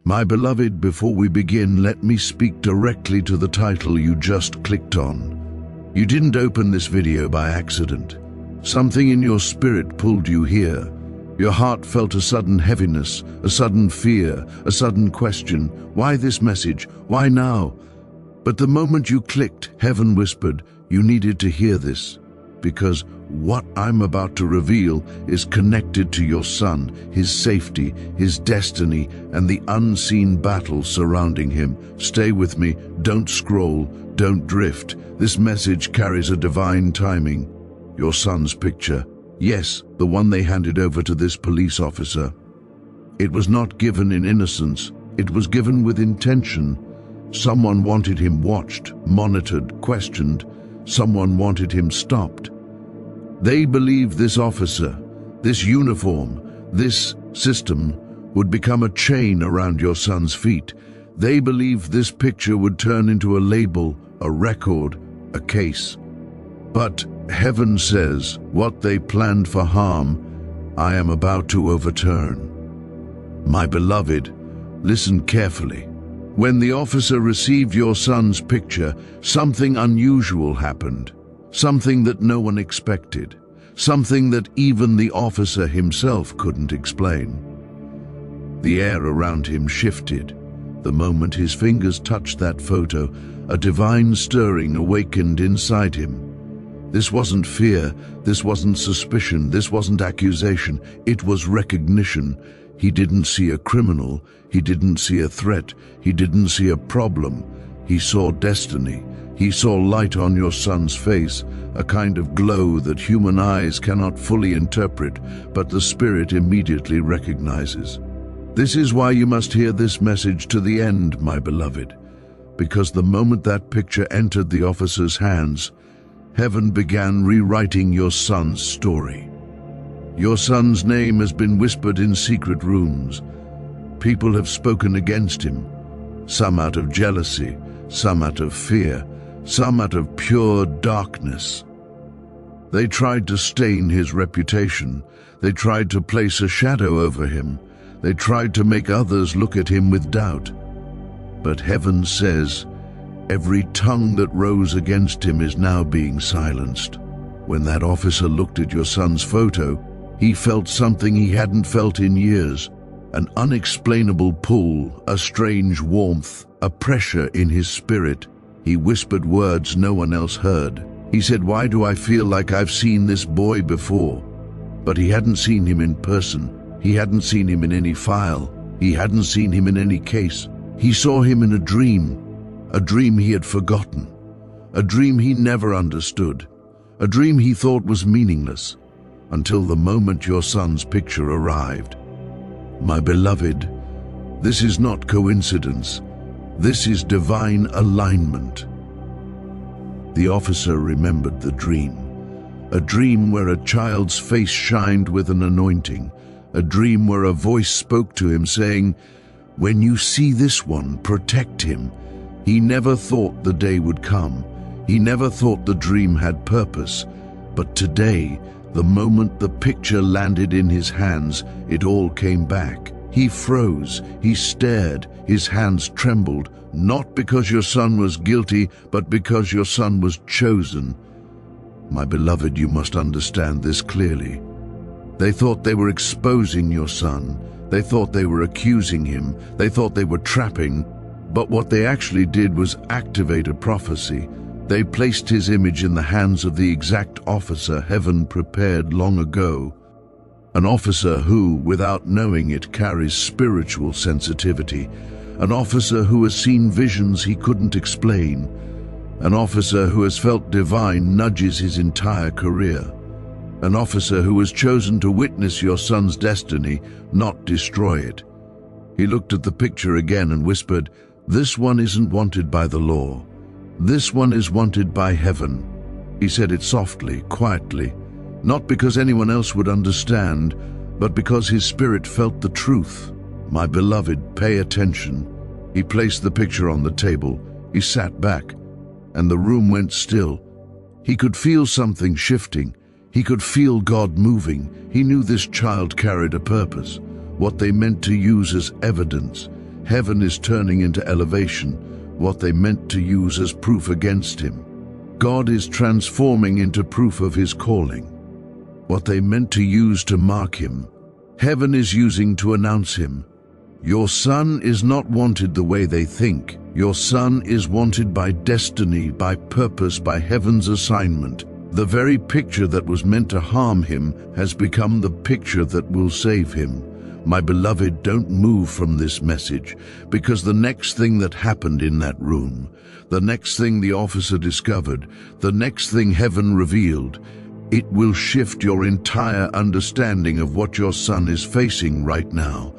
My beloved, before we begin, let me speak directly to the title you just clicked on. You didn't open this video by accident. Something in your spirit pulled you here. Your heart felt a sudden heaviness, a sudden fear, a sudden question. Why this message? Why now? But the moment you clicked, heaven whispered, you needed to hear this. Because what I'm about to reveal is connected to your son, his safety, his destiny, and the unseen battle surrounding him. Stay with me, don't scroll, don't drift. This message carries a divine timing. Your son's picture, yes, the one they handed over to this police officer. It was not given in innocence, it was given with intention. Someone wanted him watched, monitored, questioned. Someone wanted him stopped. They believed this officer, this uniform, this system would become a chain around your son's feet. They believed this picture would turn into a label, a record, a case. But heaven says, what they planned for harm, I am about to overturn. My beloved, listen carefully. When the officer received your son's picture, something unusual happened. Something that no one expected. Something that even the officer himself couldn't explain. The air around him shifted. The moment his fingers touched that photo, a divine stirring awakened inside him. This wasn't fear, this wasn't suspicion, this wasn't accusation, it was recognition. He didn't see a criminal, he didn't see a threat, he didn't see a problem. He saw destiny. He saw light on your son's face, a kind of glow that human eyes cannot fully interpret, but the spirit immediately recognizes. This is why you must hear this message to the end, my beloved, because the moment that picture entered the officer's hands, heaven began rewriting your son's story. Your son's name has been whispered in secret rooms. People have spoken against him, some out of jealousy, some out of fear, some out of pure darkness. They tried to stain his reputation. They tried to place a shadow over him. They tried to make others look at him with doubt. But heaven says, every tongue that rose against him is now being silenced. When that officer looked at your son's photo, he felt something he hadn't felt in years. An unexplainable pull, a strange warmth, a pressure in his spirit. He whispered words no one else heard. He said, why do I feel like I've seen this boy before? But he hadn't seen him in person. He hadn't seen him in any file. He hadn't seen him in any case. He saw him in a dream he had forgotten, a dream he never understood, a dream he thought was meaningless, until the moment your son's picture arrived. My beloved, this is not coincidence. This is divine alignment. The officer remembered the dream. A dream where a child's face shined with an anointing. A dream where a voice spoke to him saying, when you see this one, protect him. He never thought the day would come. He never thought the dream had purpose. But today, the moment the picture landed in his hands, it all came back. He froze, he stared, his hands trembled, not because your son was guilty, but because your son was chosen. My beloved, you must understand this clearly. They thought they were exposing your son. They thought they were accusing him. They thought they were trapping. But what they actually did was activate a prophecy. They placed his image in the hands of the exact officer heaven prepared long ago. An officer who, without knowing it, carries spiritual sensitivity. An officer who has seen visions he couldn't explain. An officer who has felt divine nudges his entire career. An officer who has chosen to witness your son's destiny, not destroy it. He looked at the picture again and whispered, this one isn't wanted by the law. This one is wanted by heaven. He said it softly, quietly, not because anyone else would understand, but because his spirit felt the truth. My beloved, pay attention. He placed the picture on the table. He sat back, and the room went still. He could feel something shifting. He could feel God moving. He knew this child carried a purpose, what they meant to use as evidence. Heaven is turning into elevation what they meant to use as proof against him. God is transforming into proof of his calling. What they meant to use to mark him, heaven is using to announce him. Your son is not wanted the way they think. Your son is wanted by destiny, by purpose, by heaven's assignment. The very picture that was meant to harm him has become the picture that will save him. My beloved, don't move from this message, because the next thing that happened in that room, the next thing the officer discovered, the next thing heaven revealed, it will shift your entire understanding of what your son is facing right now.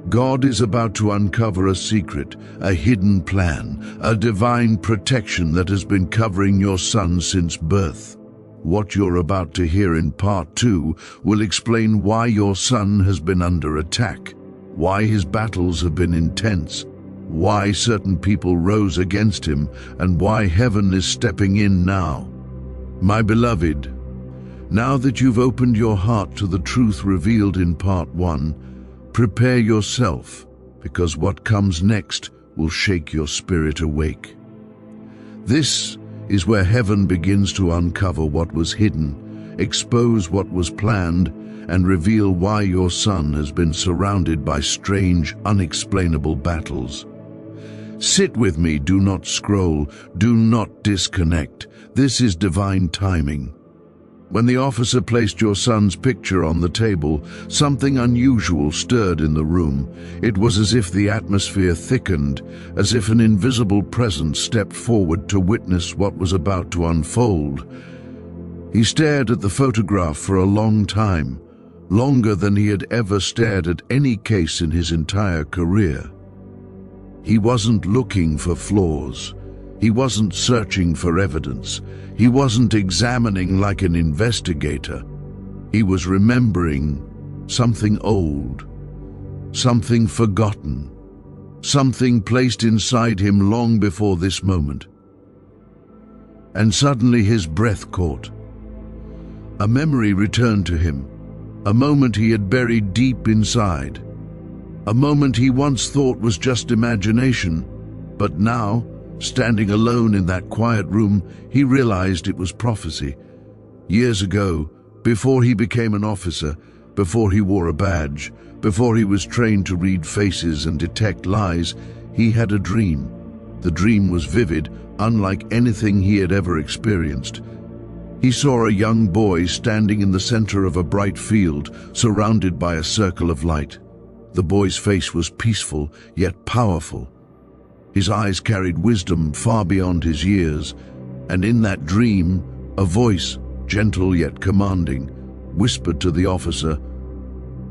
God is about to uncover a secret, a hidden plan, a divine protection that has been covering your son since birth. What you're about to hear in part 2 will explain why your son has been under attack, why his battles have been intense, why certain people rose against him, and why heaven is stepping in now. My beloved, now that you've opened your heart to the truth revealed in part 1, prepare yourself, because what comes next will shake your spirit awake. This is where heaven begins to uncover what was hidden, expose what was planned, and reveal why your son has been surrounded by strange, unexplainable battles. Sit with me, do not scroll, do not disconnect. This is divine timing. When the officer placed your son's picture on the table, something unusual stirred in the room. It was as if the atmosphere thickened, as if an invisible presence stepped forward to witness what was about to unfold. He stared at the photograph for a long time, longer than he had ever stared at any case in his entire career. He wasn't looking for flaws. He wasn't searching for evidence. He wasn't examining like an investigator. He was remembering something old, something forgotten, something placed inside him long before this moment. And suddenly his breath caught. A memory returned to him, a moment he had buried deep inside, a moment he once thought was just imagination, but now, standing alone in that quiet room, he realized it was prophecy. Years ago, before he became an officer, before he wore a badge, before he was trained to read faces and detect lies, he had a dream. The dream was vivid, unlike anything he had ever experienced. He saw a young boy standing in the center of a bright field, surrounded by a circle of light. The boy's face was peaceful, yet powerful. His eyes carried wisdom far beyond his years, and in that dream, a voice, gentle yet commanding, whispered to the officer,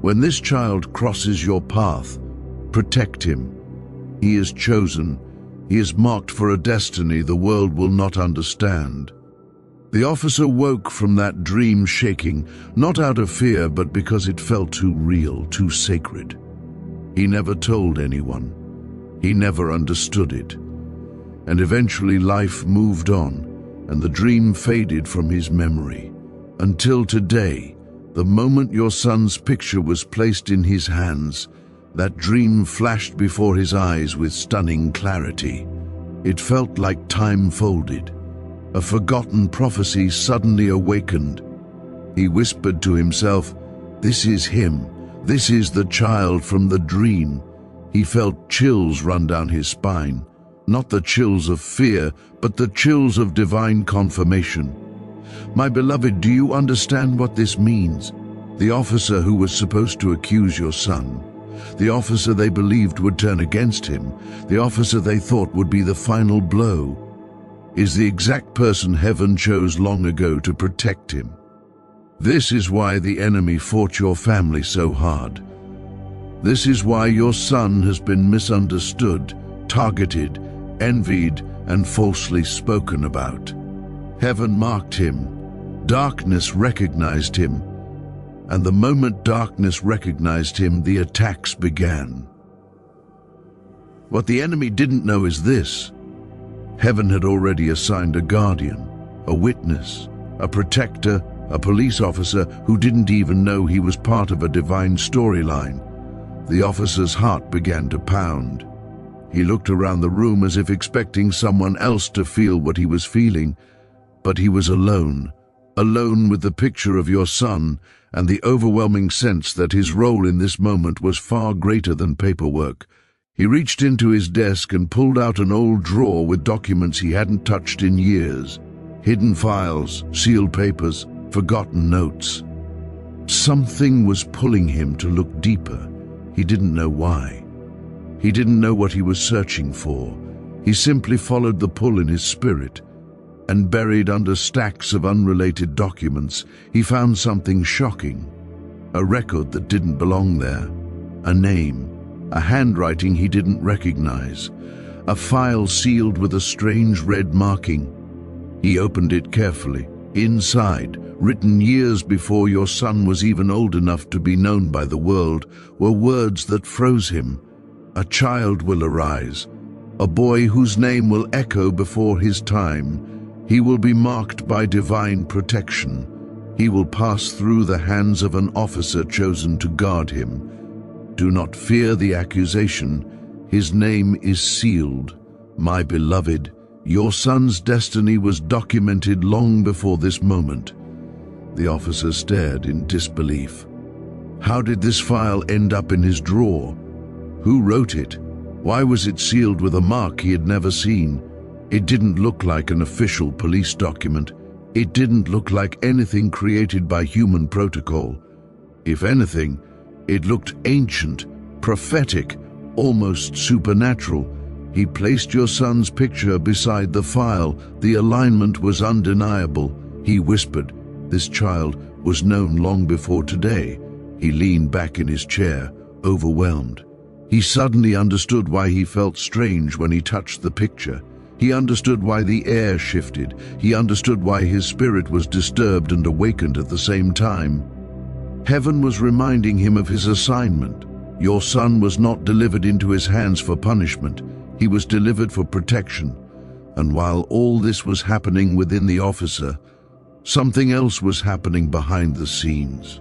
"When this child crosses your path, protect him. He is chosen. He is marked for a destiny the world will not understand." The officer woke from that dream shaking, not out of fear, but because it felt too real, too sacred. He never told anyone. He never understood it. And eventually life moved on, and the dream faded from his memory. Until today, the moment your son's picture was placed in his hands, that dream flashed before his eyes with stunning clarity. It felt like time folded. A forgotten prophecy suddenly awakened. He whispered to himself, "This is him. This is the child from the dream." He felt chills run down his spine, not the chills of fear, but the chills of divine confirmation. My beloved, do you understand what this means? The officer who was supposed to accuse your son, the officer they believed would turn against him, the officer they thought would be the final blow, is the exact person heaven chose long ago to protect him. This is why the enemy fought your family so hard. This is why your son has been misunderstood, targeted, envied, and falsely spoken about. Heaven marked him. Darkness recognized him. And the moment darkness recognized him, the attacks began. What the enemy didn't know is this: heaven had already assigned a guardian, a witness, a protector, a police officer who didn't even know he was part of a divine storyline. The officer's heart began to pound. He looked around the room as if expecting someone else to feel what he was feeling, but he was alone with the picture of your son and the overwhelming sense that his role in this moment was far greater than paperwork. He reached into his desk and pulled out an old drawer with documents he hadn't touched in years. Hidden files, sealed papers, forgotten notes. Something was pulling him to look deeper. He didn't know why. He didn't know what he was searching for. He simply followed the pull in his spirit. And buried under stacks of unrelated documents, he found something shocking. A record that didn't belong there. A name. A handwriting he didn't recognize. A file sealed with a strange red marking. He opened it carefully. Inside, written years before your son was even old enough to be known by the world, were words that froze him. A child will arise. A boy whose name will echo before his time. He will be marked by divine protection. He will pass through the hands of an officer chosen to guard him. Do not fear the accusation. His name is sealed. My beloved, your son's destiny was documented long before this moment. The officer stared in disbelief. How did this file end up in his drawer? Who wrote it? Why was it sealed with a mark he had never seen? It didn't look like an official police document. It didn't look like anything created by human protocol. If anything, it looked ancient, prophetic, almost supernatural. He placed your son's picture beside the file. The alignment was undeniable. He whispered, "This child was known long before today." He leaned back in his chair, overwhelmed. He suddenly understood why he felt strange when he touched the picture. He understood why the air shifted. He understood why his spirit was disturbed and awakened at the same time. Heaven was reminding him of his assignment. Your son was not delivered into his hands for punishment. He was delivered for protection. And while all this was happening within the officer, something else was happening behind the scenes.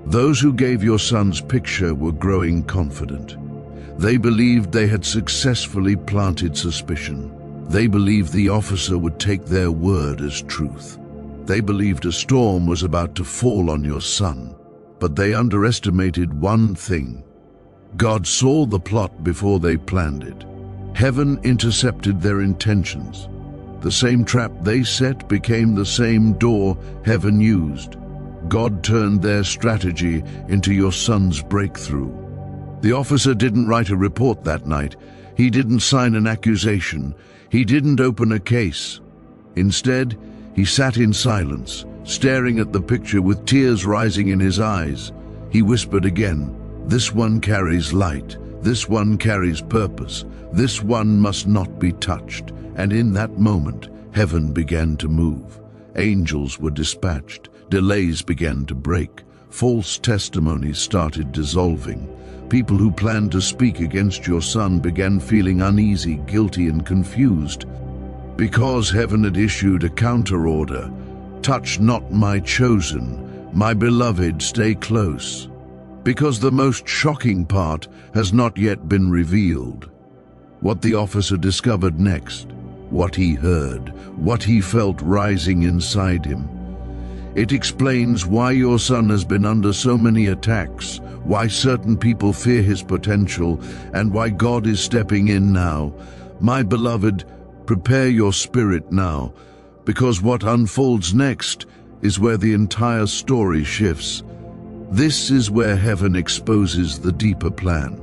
Those who gave your son's picture were growing confident. They believed they had successfully planted suspicion. They believed the officer would take their word as truth. They believed a storm was about to fall on your son. But they underestimated one thing. God saw the plot before they planned it. Heaven intercepted their intentions. The same trap they set became the same door heaven used. God turned their strategy into your son's breakthrough. The officer didn't write a report that night. He didn't sign an accusation. He didn't open a case. Instead, he sat in silence, staring at the picture with tears rising in his eyes. He whispered again, "This one carries light. This one carries purpose. This one must not be touched." And in that moment, heaven began to move. Angels were dispatched. Delays began to break. False testimonies started dissolving. People who planned to speak against your son began feeling uneasy, guilty, and confused. Because heaven had issued a counter-order, "Touch not my chosen, my beloved, stay close." Because the most shocking part has not yet been revealed. What the officer discovered next, what he heard, what he felt rising inside him. It explains why your son has been under so many attacks, why certain people fear his potential, and why God is stepping in now. My beloved, prepare your spirit now, because what unfolds next is where the entire story shifts. This is where heaven exposes the deeper plan.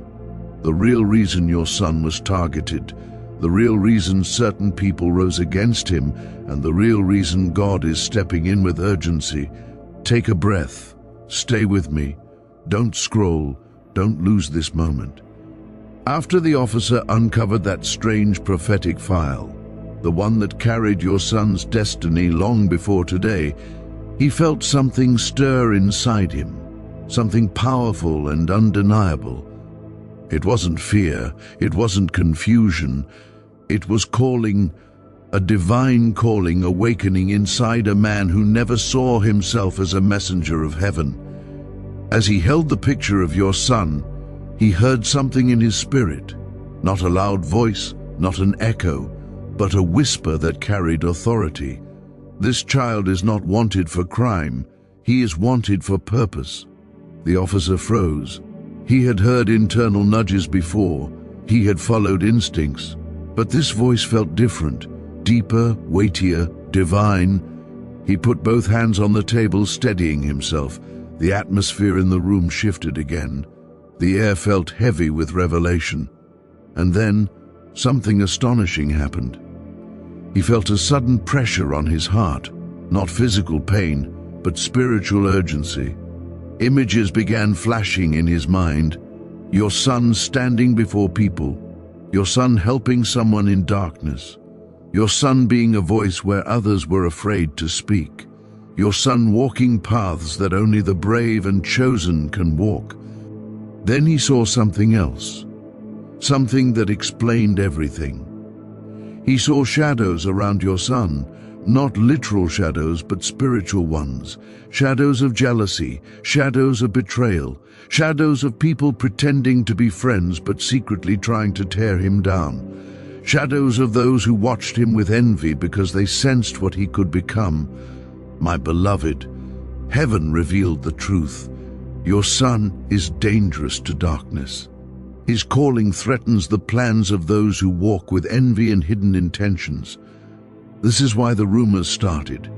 The real reason your son was targeted, the real reason certain people rose against him, and the real reason God is stepping in with urgency. Take a breath. Stay with me. Don't scroll. Don't lose this moment. After the officer uncovered that strange prophetic file, the one that carried your son's destiny long before today, he felt something stir inside him, something powerful and undeniable. It wasn't fear, it wasn't confusion, it was calling, a divine calling awakening inside a man who never saw himself as a messenger of heaven. As he held the picture of your son, he heard something in his spirit, Not a loud voice, not an echo, but a whisper that carried authority. This child is not wanted for crime, he is wanted for purpose. The officer froze. He had heard internal nudges before, he had followed instincts, but this voice felt different, deeper, weightier, divine. He put both hands on the table, steadying himself. The atmosphere in the room shifted again. The air felt heavy with revelation. And then, something astonishing happened. He felt a sudden pressure on his heart, not physical pain, but spiritual urgency. Images began flashing in his mind. Your son standing before people, your son helping someone in darkness, your son being a voice where others were afraid to speak, your son walking paths that only the brave and chosen can walk. Then he saw something else, something that explained everything. He saw shadows around your son, not literal shadows, but spiritual ones. Shadows of jealousy, shadows of betrayal, shadows of people pretending to be friends but secretly trying to tear him down. Shadows of those who watched him with envy because they sensed what he could become. My beloved, heaven revealed the truth. Your son is dangerous to darkness. His calling threatens the plans of those who walk with envy and hidden intentions. This is why the rumors started.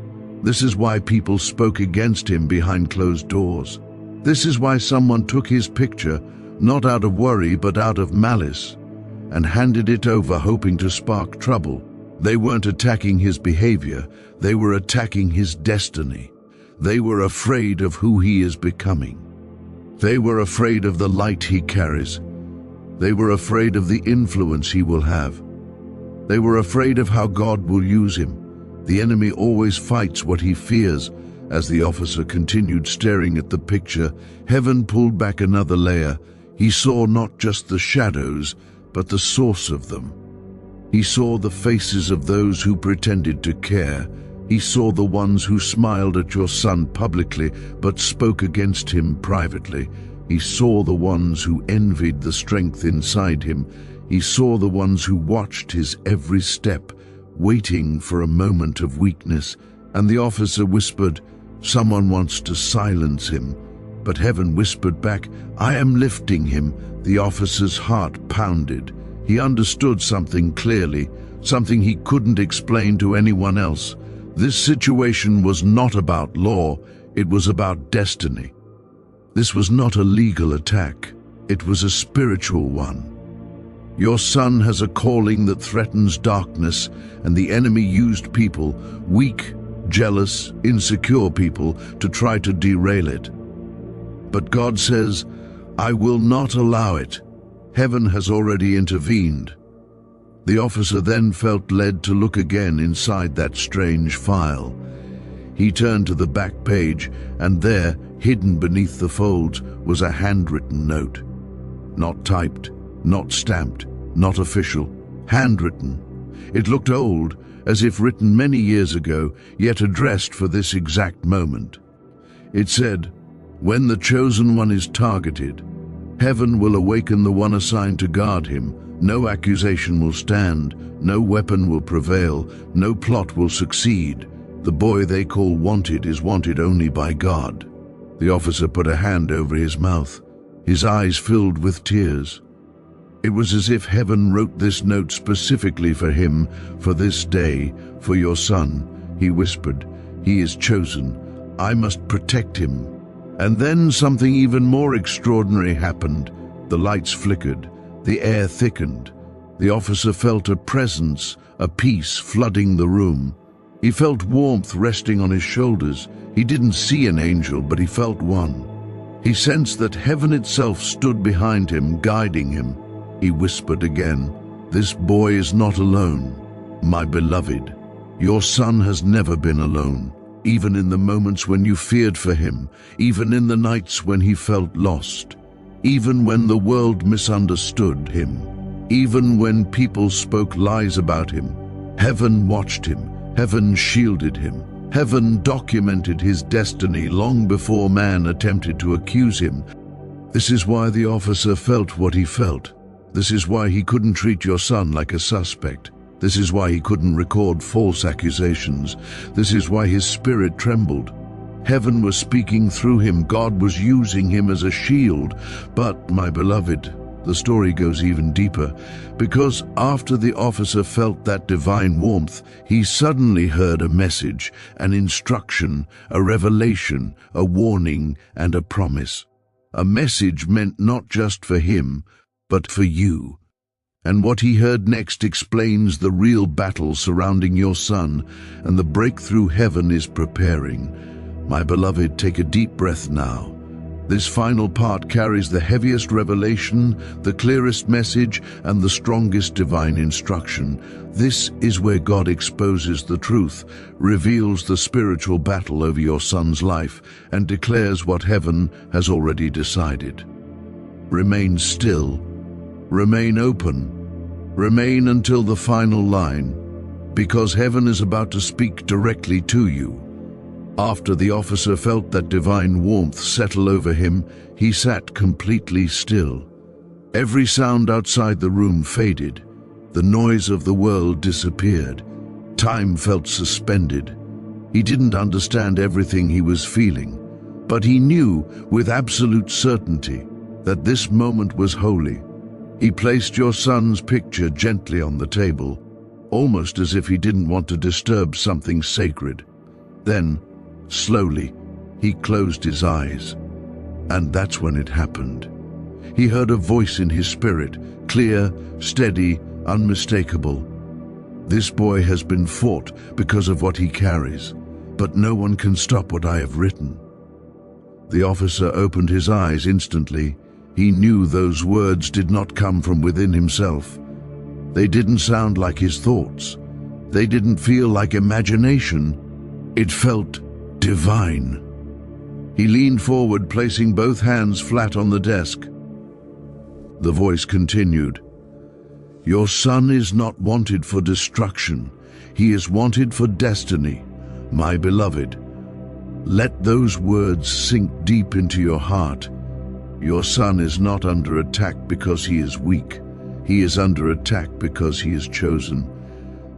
This is why people spoke against him behind closed doors. This is why someone took his picture, not out of worry but out of malice, and handed it over hoping to spark trouble. They weren't attacking his behavior, they were attacking his destiny. They were afraid of who he is becoming. They were afraid of the light he carries. They were afraid of the influence he will have. They were afraid of how God will use him. The enemy always fights what he fears. As the officer continued staring at the picture, heaven pulled back another layer. He saw not just the shadows, but the source of them. He saw the faces of those who pretended to care. He saw the ones who smiled at your son publicly, but spoke against him privately. He saw the ones who envied the strength inside him. He saw the ones who watched his every step, waiting for a moment of weakness. And the officer whispered, "Someone wants to silence him." But heaven whispered back, "I am lifting him." The officer's heart pounded. He understood something clearly, something he couldn't explain to anyone else. This situation was not about law, it was about destiny. This was not a legal attack, it was a spiritual one. Your son has a calling that threatens darkness, and the enemy used people, weak, jealous, insecure people, to try to derail it. But God says, "I will not allow it." Heaven has already intervened. The officer then felt led to look again inside that strange file. He turned to the back page, and there, hidden beneath the folds, was a handwritten note. Not typed, not stamped, not official, handwritten. It looked old, as if written many years ago, yet addressed for this exact moment. It said, "When the chosen one is targeted, heaven will awaken the one assigned to guard him. No accusation will stand, no weapon will prevail, no plot will succeed. The boy they call wanted is wanted only by God." The officer put a hand over his mouth. His eyes filled with tears. It was as if heaven wrote this note specifically for him, for this day, for your son. He whispered, "He is chosen. I must protect him." And then something even more extraordinary happened. The lights flickered. The air thickened. The officer felt a presence, a peace flooding the room. He felt warmth resting on his shoulders. He didn't see an angel, but he felt one. He sensed that heaven itself stood behind him, guiding him. He whispered again, "This boy is not alone. My beloved, your son has never been alone. Even in the moments when you feared for him, even in the nights when he felt lost, even when the world misunderstood him, even when people spoke lies about him, heaven watched him, heaven shielded him, heaven documented his destiny long before man attempted to accuse him." This is why the officer felt what he felt. This is why he couldn't treat your son like a suspect. This is why he couldn't record false accusations. This is why his spirit trembled. Heaven was speaking through him. God was using him as a shield. But, my beloved, the story goes even deeper, because after the officer felt that divine warmth, he suddenly heard a message, an instruction, a revelation, a warning, and a promise. A message meant not just for him, but for you. And what he heard next explains the real battle surrounding your son and the breakthrough heaven is preparing. My beloved, take a deep breath now. This final part carries the heaviest revelation, the clearest message, and the strongest divine instruction. This is where God exposes the truth, reveals the spiritual battle over your son's life, and declares what heaven has already decided. Remain still. Remain open. Remain until the final line, because heaven is about to speak directly to you. After the officer felt that divine warmth settle over him, he sat completely still. Every sound outside the room faded. The noise of the world disappeared. Time felt suspended. He didn't understand everything he was feeling, but he knew with absolute certainty that this moment was holy. He placed your son's picture gently on the table, almost as if he didn't want to disturb something sacred. Then, slowly, he closed his eyes. And that's when it happened. He heard a voice in his spirit, clear, steady, unmistakable. This boy has been fought because of what he carries, but no one can stop what I have written. The officer opened his eyes instantly. He knew those words did not come from within himself. They didn't sound like his thoughts. They didn't feel like imagination. It felt divine. He leaned forward, placing both hands flat on the desk. The voice continued, "Your son is not wanted for destruction. He is wanted for destiny, my beloved." Let those words sink deep into your heart. Your son is not under attack because he is weak. He is under attack because he is chosen.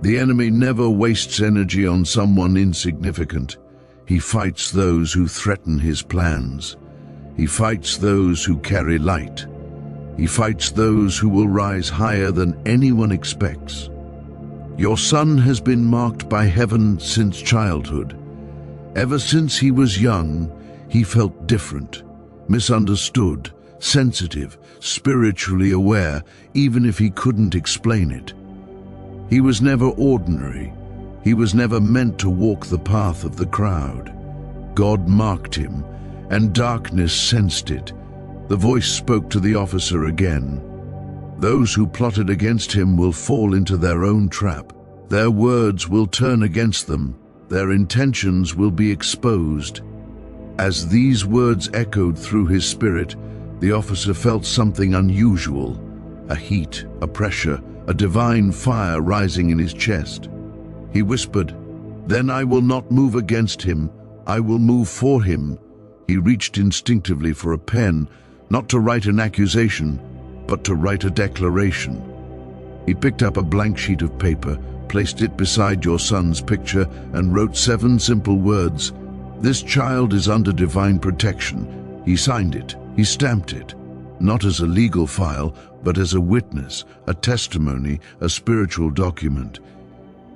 The enemy never wastes energy on someone insignificant. He fights those who threaten his plans. He fights those who carry light. He fights those who will rise higher than anyone expects. Your son has been marked by heaven since childhood. Ever since he was young, he felt different, misunderstood, sensitive, spiritually aware, even if he couldn't explain it. He was never ordinary. He was never meant to walk the path of the crowd. God marked him, and darkness sensed it. The voice spoke to the officer again. Those who plotted against him will fall into their own trap. Their words will turn against them. Their intentions will be exposed. As these words echoed through his spirit, the officer felt something unusual, a heat, a pressure, a divine fire rising in his chest. He whispered, "Then I will not move against him, I will move for him." He reached instinctively for a pen, not to write an accusation, but to write a declaration. He picked up a blank sheet of paper, placed it beside your son's picture, and wrote 7 simple words. "This child is under divine protection." He signed it, he stamped it, not as a legal file, but as a witness, a testimony, a spiritual document.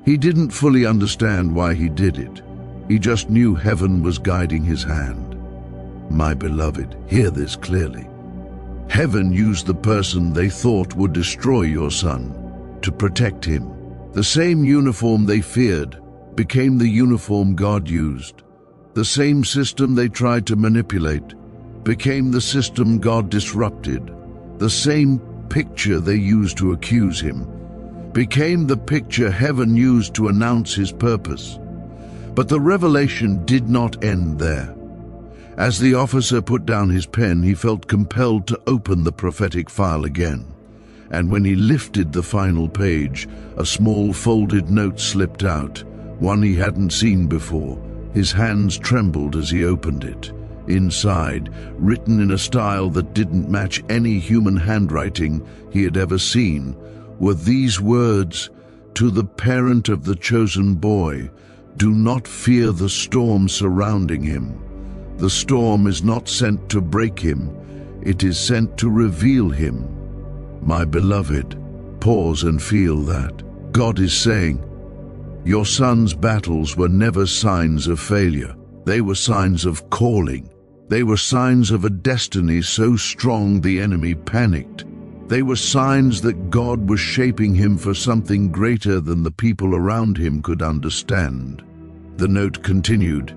He didn't fully understand why he did it. He just knew heaven was guiding his hand. My beloved, hear this clearly. Heaven used the person they thought would destroy your son to protect him. The same uniform they feared became the uniform God used. The same system they tried to manipulate became the system God disrupted. The same picture they used to accuse him became the picture heaven used to announce his purpose. But the revelation did not end there. As the officer put down his pen, he felt compelled to open the prophetic file again. And when he lifted the final page, a small folded note slipped out, one he hadn't seen before. His hands trembled as he opened it. Inside, written in a style that didn't match any human handwriting he had ever seen, were these words: "To the parent of the chosen boy, do not fear the storm surrounding him. The storm is not sent to break him, it is sent to reveal him." My beloved, pause and feel that. God is saying, your son's battles were never signs of failure. They were signs of calling. They were signs of a destiny so strong the enemy panicked. They were signs that God was shaping him for something greater than the people around him could understand. The note continued,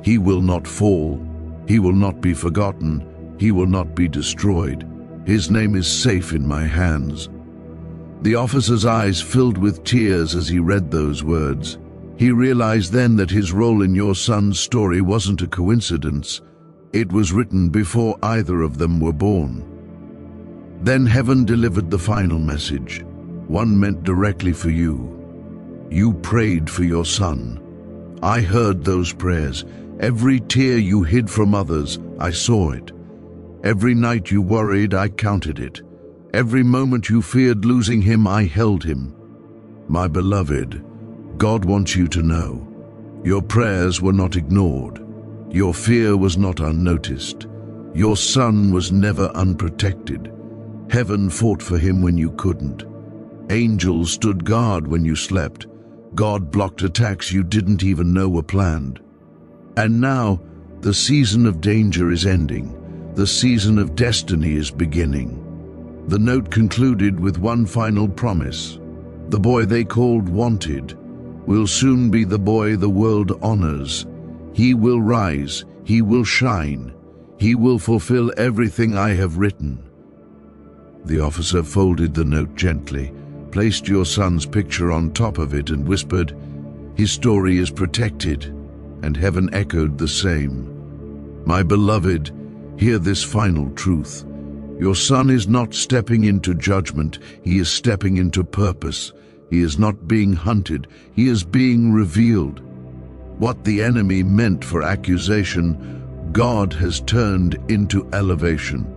"He will not fall. He will not be forgotten. He will not be destroyed. His name is safe in my hands." The officer's eyes filled with tears as he read those words. He realized then that his role in your son's story wasn't a coincidence. It was written before either of them were born. Then heaven delivered the final message, one meant directly for you. You prayed for your son. I heard those prayers. Every tear you hid from others, I saw it. Every night you worried, I counted it. Every moment you feared losing him, I held him. My beloved, God wants you to know, your prayers were not ignored. Your fear was not unnoticed. Your son was never unprotected. Heaven fought for him when you couldn't. Angels stood guard when you slept. God blocked attacks you didn't even know were planned. And now, the season of danger is ending. The season of destiny is beginning. The note concluded with one final promise. The boy they called Wanted will soon be the boy the world honors. He will rise, he will shine, he will fulfill everything I have written. The officer folded the note gently, placed your son's picture on top of it and whispered, "His story is protected," and heaven echoed the same. My beloved, hear this final truth. Your son is not stepping into judgment, he is stepping into purpose. He is not being hunted, he is being revealed. What the enemy meant for accusation, God has turned into elevation.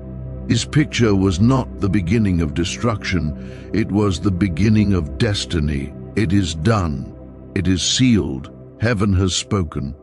His picture was not the beginning of destruction, it was the beginning of destiny. It is done. It is sealed. Heaven has spoken.